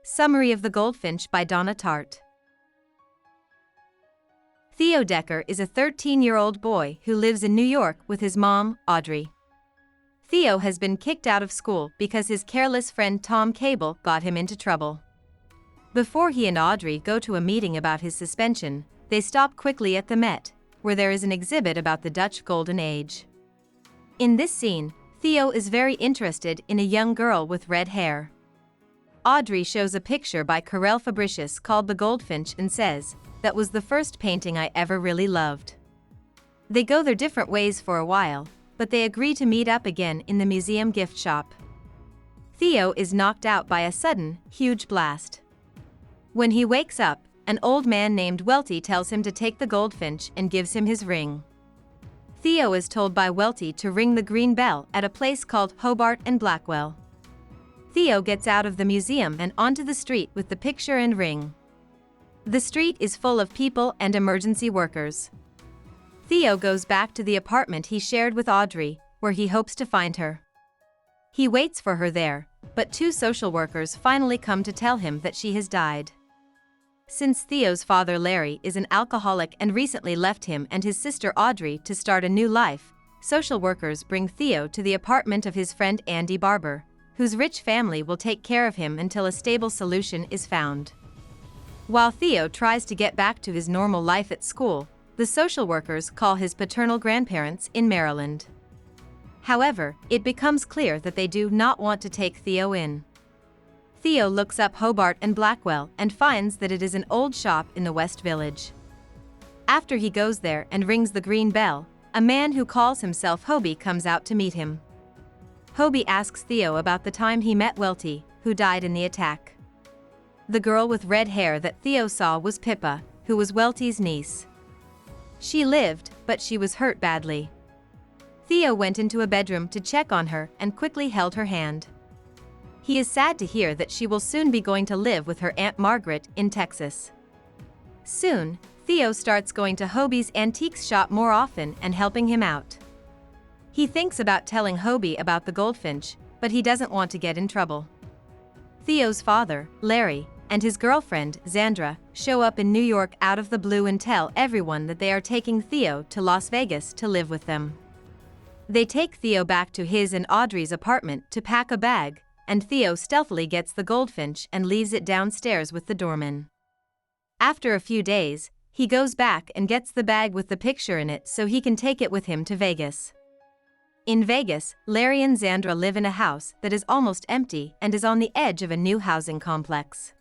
Summary of The Goldfinch by Donna Tartt. Theo Decker is a 13-year-old boy who lives in New York with his mom, Audrey. Theo has been kicked out of school because his careless friend Tom Cable got him into trouble. Before he and Audrey go to a meeting about his suspension, they stop quickly at the Met, where there is an exhibit about the Dutch Golden Age. In this scene, Theo is very interested in a young girl with red hair. Audrey shows a picture by Karel Fabricius called The Goldfinch and says, "That was the first painting I ever really loved." They go their different ways for a while, but they agree to meet up again in the museum gift shop. Theo is knocked out by a sudden, huge blast. When he wakes up, an old man named Welty tells him to take the goldfinch and gives him his ring. Theo is told by Welty to ring the green bell at a place called Hobart and Blackwell. Theo gets out of the museum and onto the street with the picture and ring. The street is full of people and emergency workers. Theo goes back to the apartment he shared with Audrey, where he hopes to find her. He waits for her there, but two social workers finally come to tell him that she has died. Since Theo's father Larry is an alcoholic and recently left him and his sister Audrey to start a new life, social workers bring Theo to the apartment of his friend Andy Barber, whose rich family will take care of him until a stable solution is found. While Theo tries to get back to his normal life at school, the social workers call his paternal grandparents in Maryland. However, it becomes clear that they do not want to take Theo in. Theo looks up Hobart and Blackwell and finds that it is an old shop in the West Village. After he goes there and rings the green bell, a man who calls himself Hobie comes out to meet him. Hobie asks Theo about the time he met Welty, who died in the attack. The girl with red hair that Theo saw was Pippa, who was Welty's niece. She lived, but she was hurt badly. Theo went into a bedroom to check on her and quickly held her hand. He is sad to hear that she will soon be going to live with her Aunt Margaret in Texas. Soon, Theo starts going to Hobie's antiques shop more often and helping him out. He thinks about telling Hobie about the goldfinch, but he doesn't want to get in trouble. Theo's father, Larry, and his girlfriend, Zandra, show up in New York out of the blue and tell everyone that they are taking Theo to Las Vegas to live with them. They take Theo back to his and Audrey's apartment to pack a bag, and Theo stealthily gets the goldfinch and leaves it downstairs with the doorman. After a few days, he goes back and gets the bag with the picture in it so he can take it with him to Vegas. In Vegas, Larry and Zandra live in a house that is almost empty and is on the edge of a new housing complex.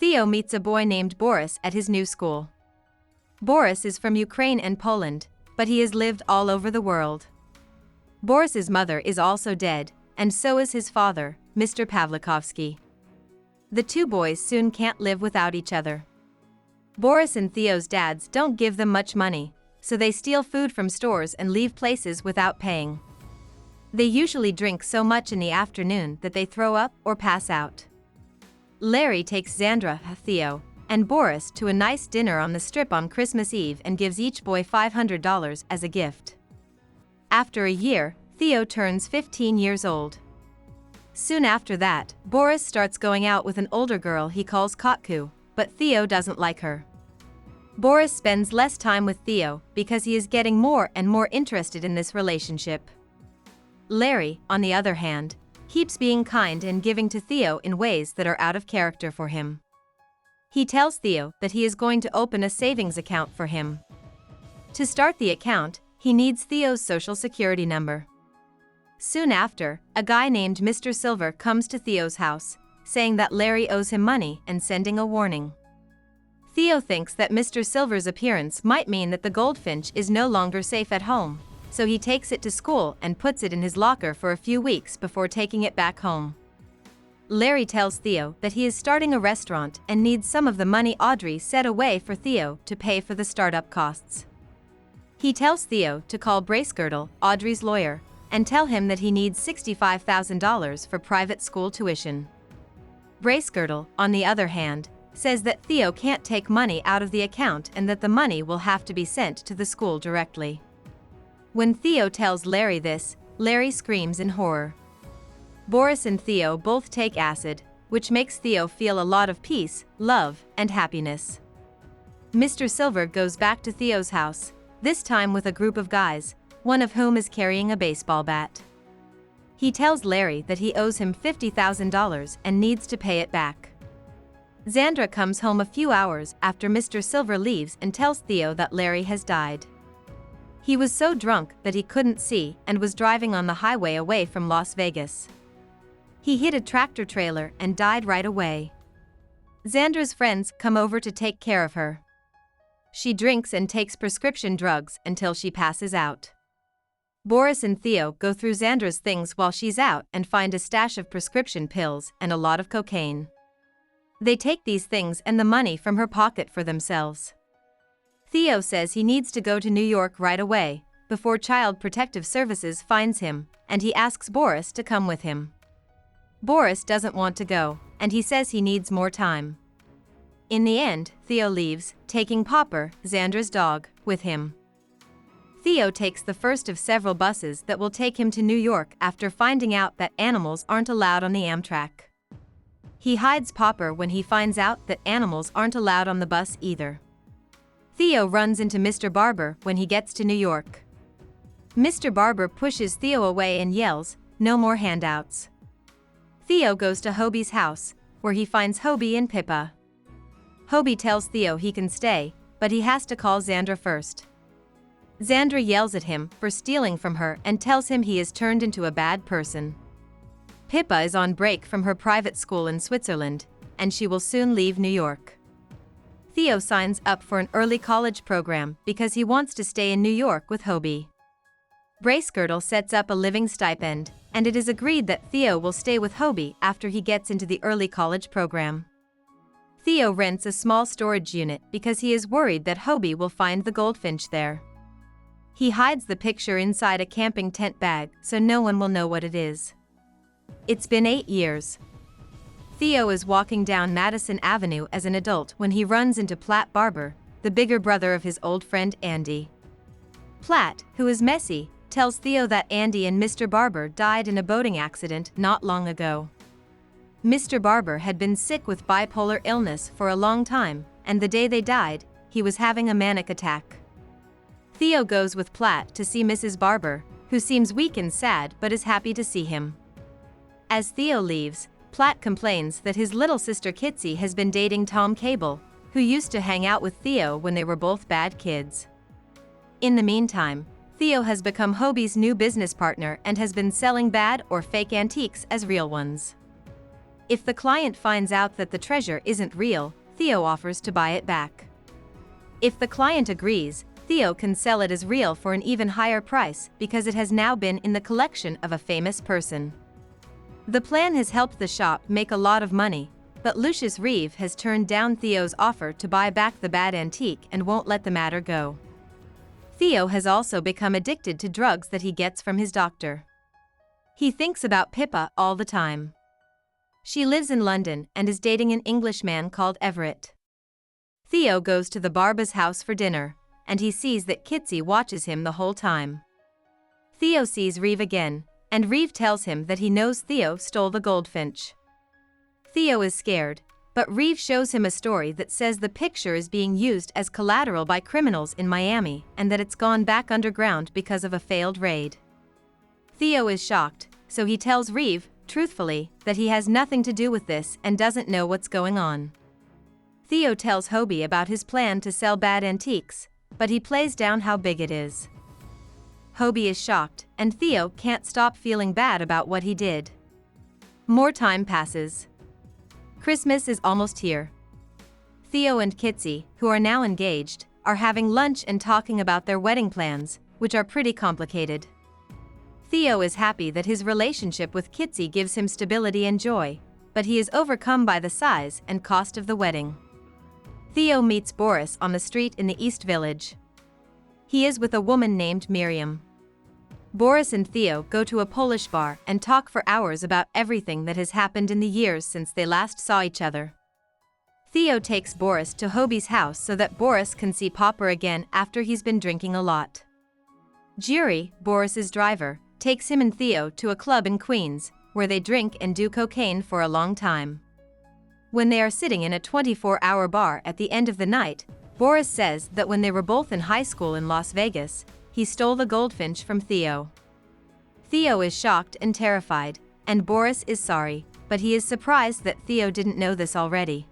Theo meets a boy named Boris at his new school. Boris is from Ukraine and Poland, but he has lived all over the world. Boris's mother is also dead, and so is his father, Mr. Pavlikovsky. The two boys soon can't live without each other. Boris and Theo's dads don't give them much money, so they steal food from stores and leave places without paying. They usually drink so much in the afternoon that they throw up or pass out. Larry takes Zandra, Theo, and Boris to a nice dinner on the Strip on Christmas Eve and gives each boy $500 as a gift. After a year, Theo turns 15 years old. Soon after that, Boris starts going out with an older girl he calls Kotku, but Theo doesn't like her. Boris spends less time with Theo because he is getting more and more interested in this relationship. Larry, on the other hand, keeps being kind and giving to Theo in ways that are out of character for him. He tells Theo that he is going to open a savings account for him. To start the account, he needs Theo's social security number. Soon after, a guy named Mr. Silver comes to Theo's house, saying that Larry owes him money and sending a warning. Theo thinks that Mr. Silver's appearance might mean that the goldfinch is no longer safe at home, so he takes it to school and puts it in his locker for a few weeks before taking it back home. Larry tells Theo that he is starting a restaurant and needs some of the money Audrey set away for Theo to pay for the startup costs. He tells Theo to call Bracegirdle, Audrey's lawyer, and tell him that he needs $65,000 for private school tuition. Bracegirdle, on the other hand, says that Theo can't take money out of the account and that the money will have to be sent to the school directly. When Theo tells Larry this, Larry screams in horror. Boris and Theo both take acid, which makes Theo feel a lot of peace, love, and happiness. Mr. Silver goes back to Theo's house, this time with a group of guys, one of whom is carrying a baseball bat. He tells Larry that he owes him $50,000 and needs to pay it back. Zandra comes home a few hours after Mr. Silver leaves and tells Theo that Larry has died. He was so drunk that he couldn't see and was driving on the highway away from Las Vegas. He hit a tractor trailer and died right away. Zandra's friends come over to take care of her. She drinks and takes prescription drugs until she passes out. Boris and Theo go through Zandra's things while she's out and find a stash of prescription pills and a lot of cocaine. They take these things and the money from her pocket for themselves. Theo says he needs to go to New York right away, before Child Protective Services finds him, and he asks Boris to come with him. Boris doesn't want to go, and he says he needs more time. In the end, Theo leaves, taking Popper, Zandra's dog, with him. Theo takes the first of several buses that will take him to New York after finding out that animals aren't allowed on the Amtrak. He hides Popper when he finds out that animals aren't allowed on the bus either. Theo runs into Mr. Barber when he gets to New York. Mr. Barber pushes Theo away and yells, "No more handouts." Theo goes to Hobie's house, where he finds Hobie and Pippa. Hobie tells Theo he can stay, but he has to call Zandra first. Zandra yells at him for stealing from her and tells him he has turned into a bad person. Pippa is on break from her private school in Switzerland, and she will soon leave New York. Theo signs up for an early college program because he wants to stay in New York with Hobie. Bracegirdle sets up a living stipend, and it is agreed that Theo will stay with Hobie after he gets into the early college program. Theo rents a small storage unit because he is worried that Hobie will find the goldfinch there. He hides the picture inside a camping tent bag so no one will know what it is. It's been 8 years. Theo is walking down Madison Avenue as an adult when he runs into Platt Barber, the bigger brother of his old friend Andy. Platt, who is messy, tells Theo that Andy and Mr. Barber died in a boating accident not long ago. Mr. Barber had been sick with bipolar illness for a long time, and the day they died, he was having a manic attack. Theo goes with Platt to see Mrs. Barber, who seems weak and sad but is happy to see him. As Theo leaves, Platt complains that his little sister Kitsy has been dating Tom Cable, who used to hang out with Theo when they were both bad kids. In the meantime, Theo has become Hobie's new business partner and has been selling bad or fake antiques as real ones. If the client finds out that the treasure isn't real, Theo offers to buy it back. If the client agrees, Theo can sell it as real for an even higher price because it has now been in the collection of a famous person. The plan has helped the shop make a lot of money, but Lucius Reeve has turned down Theo's offer to buy back the bad antique and won't let the matter go. Theo has also become addicted to drugs that he gets from his doctor. He thinks about Pippa all the time. She lives in London and is dating an Englishman called Everett. Theo goes to the Barber's house for dinner, and he sees that Kitsy watches him the whole time. Theo sees Reeve again, and Reeve tells him that he knows Theo stole the goldfinch. Theo is scared, but Reeve shows him a story that says the picture is being used as collateral by criminals in Miami and that it's gone back underground because of a failed raid. Theo is shocked, so he tells Reeve, truthfully, that he has nothing to do with this and doesn't know what's going on. Theo tells Hobie about his plan to sell bad antiques, but he plays down how big it is. Hobie is shocked, and Theo can't stop feeling bad about what he did. More time passes. Christmas is almost here. Theo and Kitsy, who are now engaged, are having lunch and talking about their wedding plans, which are pretty complicated. Theo is happy that his relationship with Kitsy gives him stability and joy, but he is overcome by the size and cost of the wedding. Theo meets Boris on the street in the East Village. He is with a woman named Miriam. Boris and Theo go to a Polish bar and talk for hours about everything that has happened in the years since they last saw each other. Theo takes Boris to Hobie's house so that Boris can see Popper again after he's been drinking a lot. Jury, Boris's driver, takes him and Theo to a club in Queens, where they drink and do cocaine for a long time. When they are sitting in a 24-hour bar at the end of the night, Boris says that when they were both in high school in Las Vegas, he stole the goldfinch from Theo. Theo is shocked and terrified, and Boris is sorry, but he is surprised that Theo didn't know this already.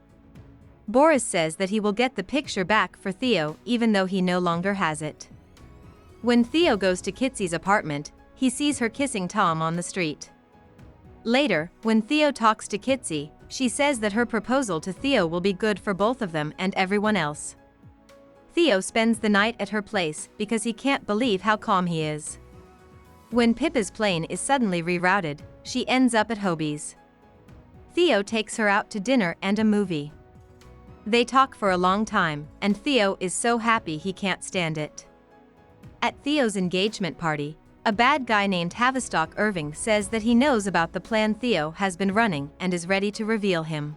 Boris says that he will get the picture back for Theo even though he no longer has it. When Theo goes to Kitsy's apartment, he sees her kissing Tom on the street. Later, when Theo talks to Kitsy, she says that her proposal to Theo will be good for both of them and everyone else. Theo spends the night at her place because he can't believe how calm he is. When Pippa's plane is suddenly rerouted, she ends up at Hobie's. Theo takes her out to dinner and a movie. They talk for a long time, and Theo is so happy he can't stand it. At Theo's engagement party, a bad guy named Havistock Irving says that he knows about the plan Theo has been running and is ready to reveal him.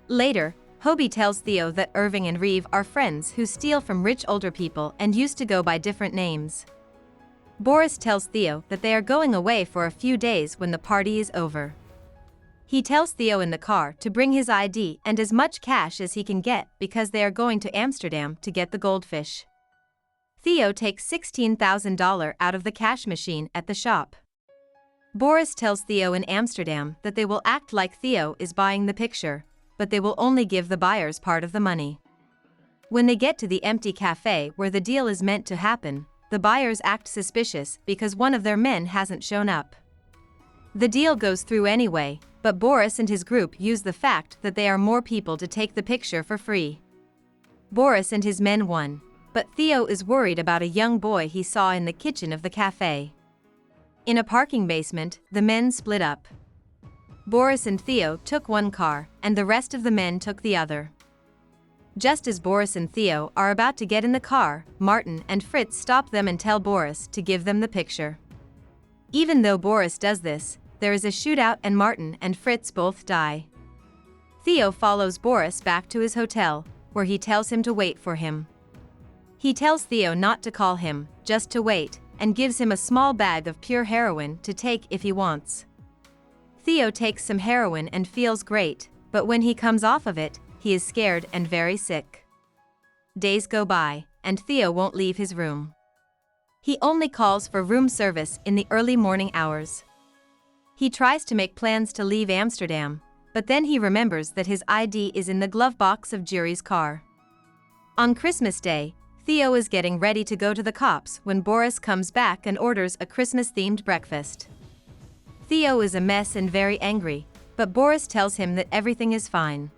Later, Hobie tells Theo that Irving and Reeve are friends who steal from rich older people and used to go by different names. Boris tells Theo that they are going away for a few days when the party is over. He tells Theo in the car to bring his ID and as much cash as he can get because they are going to Amsterdam to get the goldfish. Theo takes $16,000 out of the cash machine at the shop. Boris tells Theo in Amsterdam that they will act like Theo is buying the picture, but they will only give the buyers part of the money. When they get to the empty cafe where the deal is meant to happen, the buyers act suspicious because one of their men hasn't shown up. The deal goes through anyway, but Boris and his group use the fact that they are more people to take the picture for free. Boris and his men won, but Theo is worried about a young boy he saw in the kitchen of the cafe. In a parking basement, the men split up. Boris and Theo took one car, and the rest of the men took the other. Just as Boris and Theo are about to get in the car, Martin and Fritz stop them and tell Boris to give them the picture. Even though Boris does this, there is a shootout and Martin and Fritz both die. Theo follows Boris back to his hotel, where he tells him to wait for him. He tells Theo not to call him, just to wait, and gives him a small bag of pure heroin to take if he wants. Theo takes some heroin and feels great, but when he comes off of it, he is scared and very sick. Days go by, and Theo won't leave his room. He only calls for room service in the early morning hours. He tries to make plans to leave Amsterdam, but then he remembers that his ID is in the glove box of Jury's car. On Christmas Day, Theo is getting ready to go to the cops when Boris comes back and orders a Christmas-themed breakfast. Theo is a mess and very angry, but Boris tells him that everything is fine.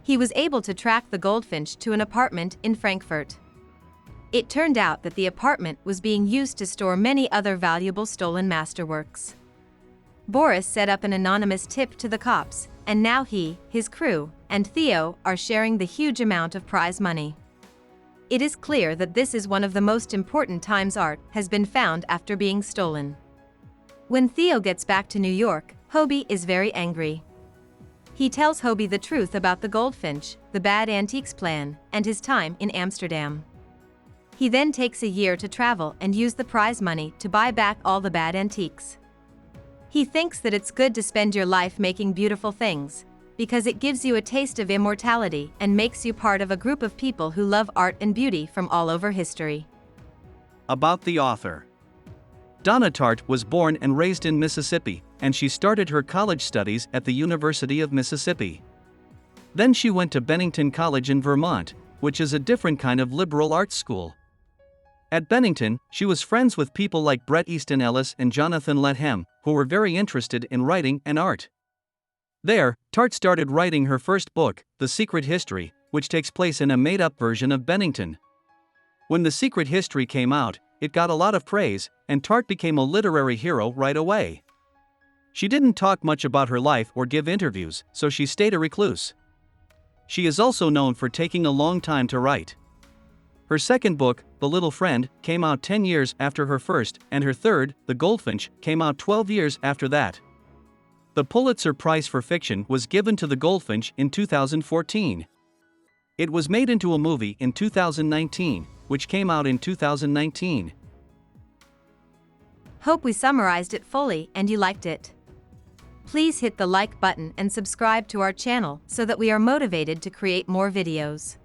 He was able to track the goldfinch to an apartment in Frankfurt. It turned out that the apartment was being used to store many other valuable stolen masterworks. Boris set up an anonymous tip to the cops, and now he, his crew, and Theo are sharing the huge amount of prize money. It is clear that this is one of the most important times art has been found after being stolen. When Theo gets back to New York, Hobie is very angry. He tells Hobie the truth about the goldfinch, the bad antiques plan, and his time in Amsterdam. He then takes a year to travel and use the prize money to buy back all the bad antiques. He thinks that it's good to spend your life making beautiful things, because it gives you a taste of immortality and makes you part of a group of people who love art and beauty from all over history. About the author. Dona Tartt was born and raised in Mississippi, and she started her college studies at the University of Mississippi. Then she went to Bennington College in Vermont, which is a different kind of liberal arts school. At Bennington, she was friends with people like Bret Easton Ellis and Jonathan Lethem, who were very interested in writing and art. There, Tartt started writing her first book, The Secret History, which takes place in a made-up version of Bennington. When The Secret History came out, it got a lot of praise, and Tartt became a literary hero right away. She didn't talk much about her life or give interviews, so she stayed a recluse. She is also known for taking a long time to write. Her second book, The Little Friend, came out 10 years after her first, and her third, The Goldfinch, came out 12 years after that. The Pulitzer Prize for Fiction was given to The Goldfinch in 2014. It was made into a movie in 2019, which came out in 2019. Hope we summarized it fully and you liked it. Please hit the like button and subscribe to our channel so that we are motivated to create more videos.